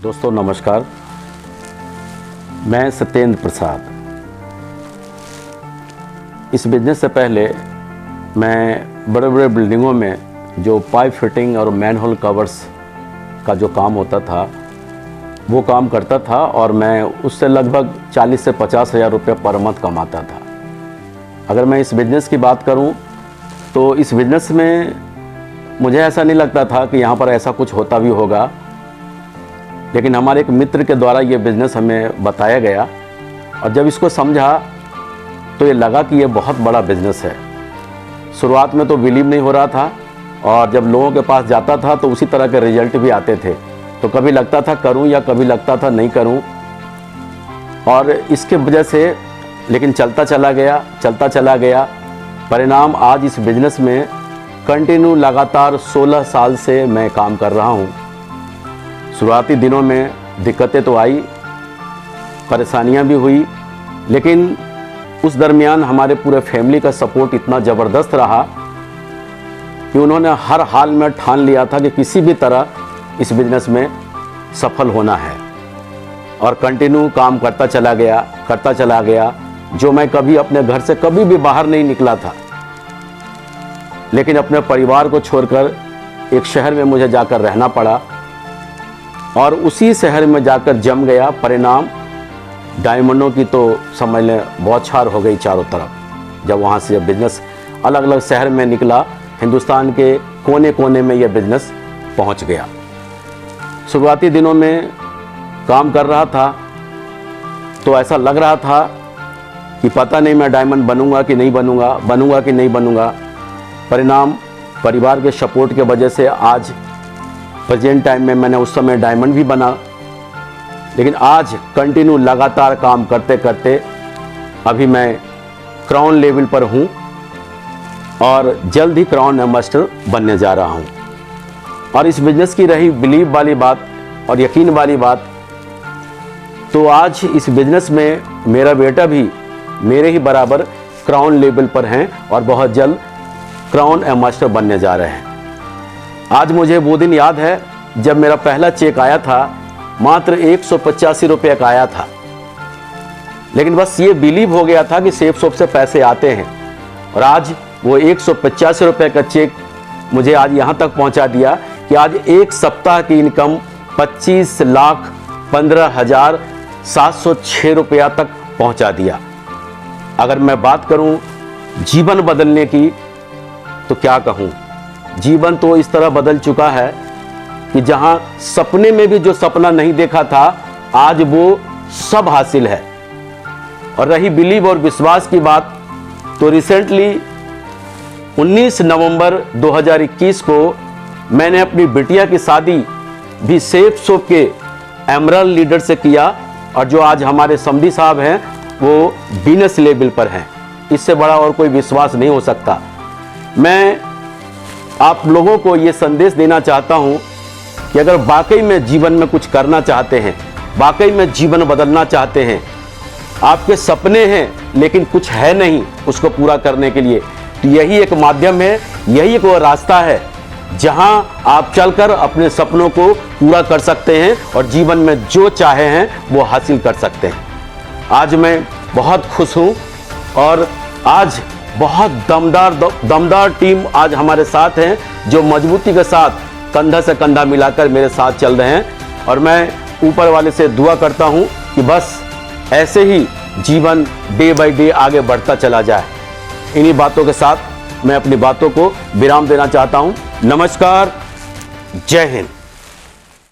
दोस्तों नमस्कार, मैं सत्येंद्र प्रसाद। इस बिज़नेस से पहले मैं बड़े बड़े बिल्डिंगों में जो पाइप फिटिंग और मैनहोल कवर्स का जो काम होता था वो काम करता था और मैं उससे लगभग 40 से 50 हज़ार रुपये पर मंथ कमाता था। अगर मैं इस बिज़नेस की बात करूं तो इस बिज़नेस में मुझे ऐसा नहीं लगता था कि यहाँ पर ऐसा कुछ होता भी होगा, लेकिन हमारे एक मित्र के द्वारा ये बिज़नेस हमें बताया गया और जब इसको समझा तो ये लगा कि ये बहुत बड़ा बिज़नेस है। शुरुआत में तो बिलीव नहीं हो रहा था और जब लोगों के पास जाता था तो उसी तरह के रिजल्ट भी आते थे, तो कभी लगता था करूं या कभी लगता था नहीं करूं। और इसके वजह से लेकिन चलता चला गया। परिणाम आज इस बिज़नेस में कंटिन्यू लगातार 16 साल से मैं काम कर रहा हूं। शुरुआती दिनों में दिक्कतें तो आई, परेशानियां भी हुई, लेकिन उस दरमियान हमारे पूरे फैमिली का सपोर्ट इतना ज़बरदस्त रहा कि उन्होंने हर हाल में ठान लिया था कि किसी भी तरह इस बिज़नेस में सफल होना है और कंटिन्यू काम करता चला गया। जो मैं कभी अपने घर से कभी भी बाहर नहीं निकला था, लेकिन अपने परिवार को छोड़कर एक शहर में मुझे जाकर रहना पड़ा और उसी शहर में जाकर जम गया। परिणाम डायमंडों की तो समझ लें बौछार हो गई चारों तरफ। जब वहाँ से बिज़नेस अलग अलग शहर में निकला, हिंदुस्तान के कोने कोने में यह बिज़नेस पहुँच गया। शुरुआती दिनों में काम कर रहा था तो ऐसा लग रहा था कि पता नहीं मैं डायमंड बनूंगा कि नहीं बनूंगा। परिणाम परिवार के सपोर्ट के वजह से आज प्रेजेंट टाइम में मैंने उस समय डायमंड भी बना, लेकिन आज कंटिन्यू लगातार काम करते करते अभी मैं क्राउन लेवल पर हूँ और जल्द ही क्राउन एम्बेसडर बनने जा रहा हूँ। और इस बिज़नेस की रही बिलीव वाली बात और यकीन वाली बात, तो आज इस बिज़नेस में मेरा बेटा भी मेरे ही बराबर क्राउन लेवल पर हैं और बहुत जल्द क्राउन एम्बेसडर बनने जा रहे हैं। आज मुझे वो दिन याद है जब मेरा पहला चेक आया था, मात्र 185 रुपये का आया था, लेकिन बस ये बिलीव हो गया था कि सेफ शॉप से पैसे आते हैं और आज वो 185 रुपये का चेक मुझे आज यहाँ तक पहुँचा दिया कि आज एक सप्ताह की इनकम 25,15,706 रुपया तक पहुँचा दिया। अगर मैं बात करूँ जीवन बदलने की तो क्या कहूँ, जीवन तो इस तरह बदल चुका है कि जहां सपने में भी जो सपना नहीं देखा था आज वो सब हासिल है। और रही बिलीव और विश्वास की बात, तो रिसेंटली 19 नवंबर 2021 को मैंने अपनी बिटिया की शादी भी सेफ शॉप के एमरल्ड लीडर से किया और जो आज हमारे समधी साहब हैं वो बिजनेस लेवल पर हैं। इससे बड़ा और कोई विश्वास नहीं हो सकता। मैं आप लोगों को ये संदेश देना चाहता हूँ कि अगर वाकई में जीवन में कुछ करना चाहते हैं, वाकई में जीवन बदलना चाहते हैं, आपके सपने हैं लेकिन कुछ है नहीं उसको पूरा करने के लिए, तो यही एक माध्यम है, यही एक वो रास्ता है जहां आप चलकर अपने सपनों को पूरा कर सकते हैं और जीवन में जो चाहे हैं वो हासिल कर सकते हैं। आज मैं बहुत खुश हूँ और आज बहुत दमदार टीम आज हमारे साथ हैं जो मजबूती के साथ कंधा से कंधा मिलाकर मेरे साथ चल रहे हैं। और मैं ऊपर वाले से दुआ करता हूं कि बस ऐसे ही जीवन डे बाय डे आगे बढ़ता चला जाए। इन्हीं बातों के साथ मैं अपनी बातों को विराम देना चाहता हूं। नमस्कार, जय हिंद।